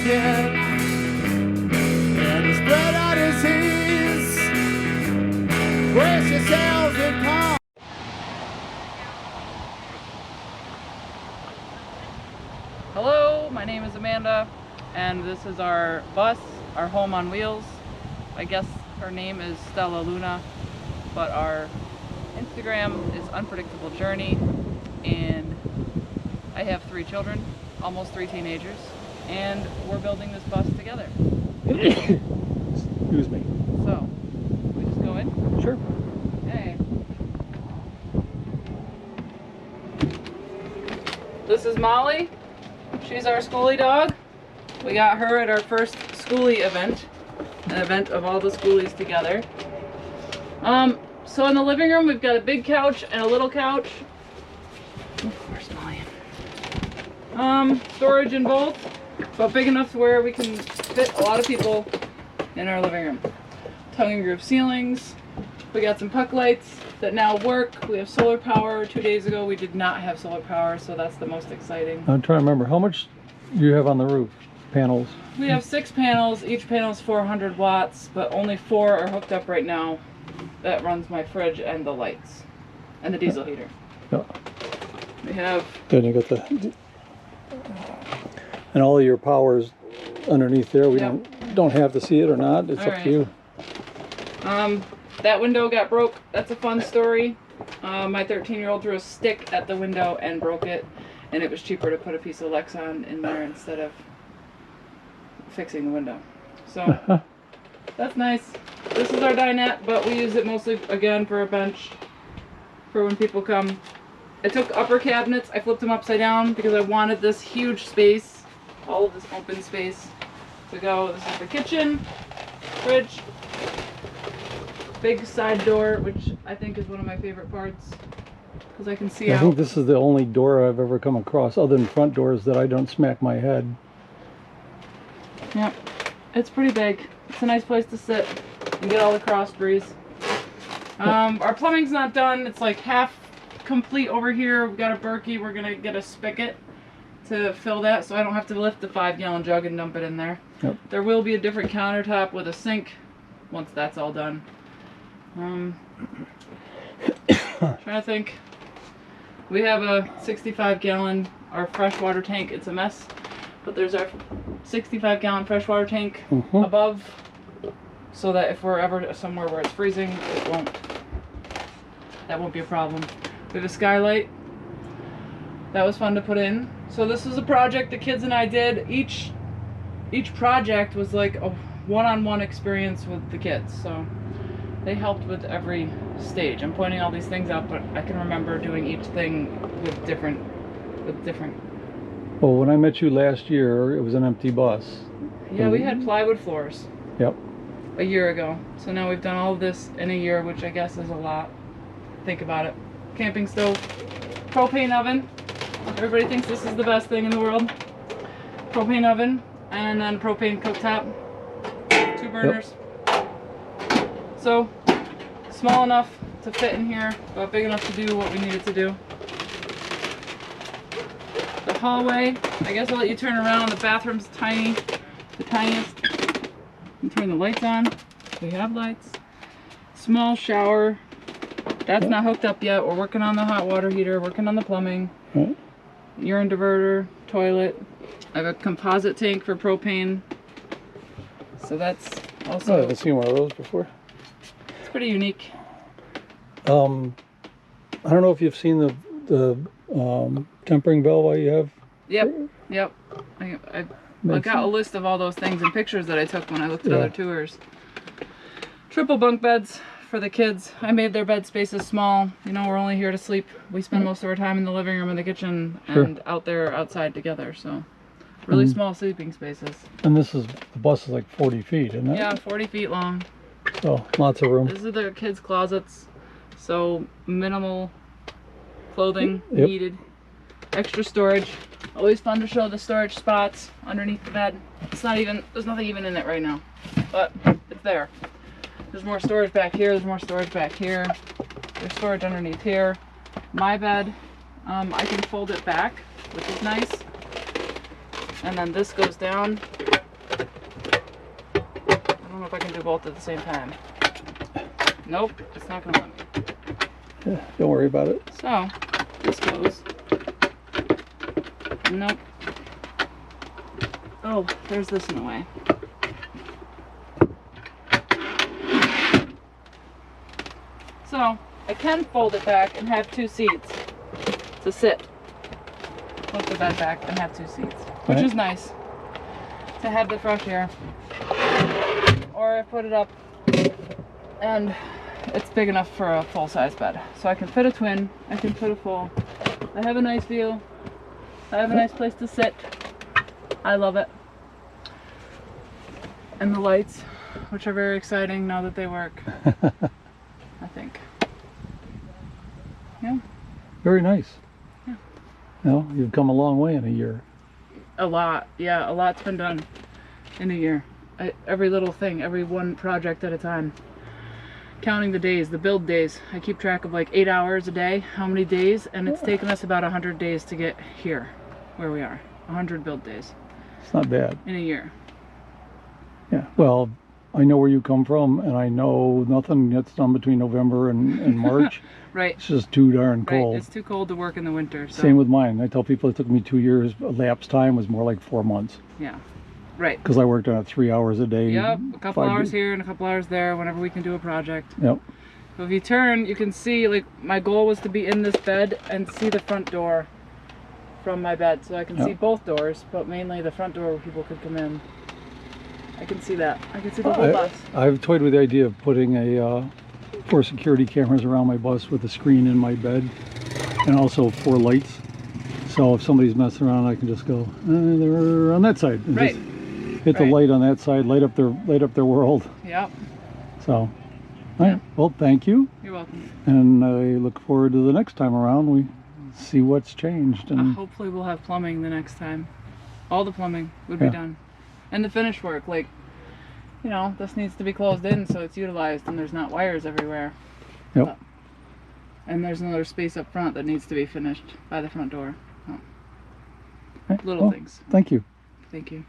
kid, and he spread out his hands. Brace yourselves and come. Hello, my name is Amanda, and this is our bus, our home on wheels. I guess her name is Stella Luna, but our Instagram is Unpredictable Journey, and I have 3 children, almost 3 teenagers, and we're building this bus together. Excuse me. So, we just go in? Sure. Hey. This is Molly. She's our skoolie dog. We got her at our first skoolie event, an event of all the skoolies together. So in the living room we've got a big couch and a little couch. Where's Molly? Storage in both, but big enough to where we can fit a lot of people in our living room. Tongue and groove ceilings. We got some puck lights that now work. We have solar power. 2 days ago we did not have solar power, so that's the most exciting. I'm trying to remember, how much do you have on the roof? Panels? We have 6 panels. Each panel is 400 watts, but only 4 are hooked up right now. That runs my fridge and the lights and the diesel heater. Yeah. We have... Then you got the... And all of your power's underneath there. We don't have to see it or not. It's up to you. That window got broke. That's a fun story. My 13-year-old threw a stick at the window and broke it, and it was cheaper to put a piece of Lexan in there instead of fixing the window. So that's nice. This is our dinette, but we use it mostly again for a bench for when people come. I took upper cabinets, I flipped them upside down because I wanted this huge space, all of this open space to go. This is the kitchen, fridge, big side door, which I think is one of my favorite parts because I can see out. I think this is the only door I've ever come across, other than front doors, that I don't smack my head. Yep, it's pretty big. It's a nice place to sit and get all the cross breeze. Our plumbing's not done. It's like half complete over here. We've got a Berkey. We're gonna get a spigot to fill that so I don't have to lift the 5-gallon jug and dump it in there. Yep. There will be a different countertop with a sink once that's all done. Trying to think. We have a 65-gallon, our freshwater tank. It's a mess, but there's our 65-gallon freshwater tank above, so that if we're ever somewhere where it's freezing, that won't be a problem. We have a skylight. That was fun to put in. So this was a project the kids and I did. Each project was like a one-on-one experience with the kids. So they helped with every stage. I'm pointing all these things out, but I can remember doing each thing with different. Well, when I met you last year, it was an empty bus. Yeah, we had plywood floors. Yep. A year ago. So now we've done all of this in a year, which I guess is a lot. Think about it. Camping stove, propane oven. Everybody thinks this is the best thing in the world. Propane oven, and then propane cooktop. 2 burners. Yep. So, small enough to fit in here, but big enough to do what we needed to do. The hallway, I guess I'll let you turn around. The bathroom's tiny, the tiniest. You turn the lights on. We have lights. Small shower. That's not hooked up yet. We're working on the hot water heater, working on the plumbing. Urine diverter, toilet. I have a composite tank for propane. So that's also... I haven't seen one of those before. It's pretty unique. I don't know if you've seen the tempering bell you have. Yep. I got a list of all those things and pictures that I took when I looked at other tours. Triple bunk beds for the kids. I made their bed spaces small. You know, we're only here to sleep. We spend most of our time in the living room and the kitchen and out there outside together. So really small sleeping spaces. And the bus is like 40 feet, isn't it? Yeah, 40 feet long. So lots of room. This is their kids' closets. So minimal clothing needed. Extra storage. Always fun to show the storage spots underneath the bed. It's not even, there's nothing even in it right now, but it's there. There's more storage back here, there's more storage back here. There's storage underneath here. My bed, I can fold it back, which is nice. And then this goes down don't know if I can do both at the same time. Nope, it's not gonna let me. Yeah, don't worry about it. So, this goes. Nope. Oh, there's this in the way. So, I can fold it back and have 2 seats to sit. Flip the bed back and have 2 seats, which is nice to have the fresh air. Or I put it up and it's big enough for a full-size bed. So I can fit a twin, I can fit a full. I have a nice view. I have a nice place to sit. I love it. And the lights, which are very exciting now that they work. I think. Yeah. Very nice. Yeah. Well, you've come a long way in a year. A lot. Yeah, a lot's been done in a year. Every little thing, every one project at a time. Counting the days, the build days. I keep track of like 8 hours a day, how many days, and it's taken us about 100 days to get here, where we are. 100 build days. It's not bad. In a year. Yeah, well, I know where you come from, and I know nothing gets done between November and March. Right. It's just too darn cold. Right. It's too cold to work in the winter. So. Same with mine. I tell people it took me 2 years. Elapsed time was more like 4 months. Yeah. Right. Because I worked on it 3 hours a day. Yep. A couple hours here and a couple hours there whenever we can do a project. Yep. So if you turn, you can see, like, my goal was to be in this bed and see the front door from my bed. So I can see both doors, but mainly the front door where people could come in. I can see that. I can see the whole bus. I've toyed with the idea of putting 4 security cameras around my bus with a screen in my bed, and also 4 lights. So if somebody's messing around, I can just go, they're on that side. And right. Just hit the light on that side, light up their world. Yep. So, all right. Well, thank you. You're welcome. And I look forward to the next time around. We see what's changed. And hopefully we'll have plumbing the next time. All the plumbing would be done. And the finish work, like, you know, this needs to be closed in so it's utilized and there's not wires everywhere. Yep. And there's another space up front that needs to be finished by the front door. Oh. Okay. Little things. Thank you. Thank you.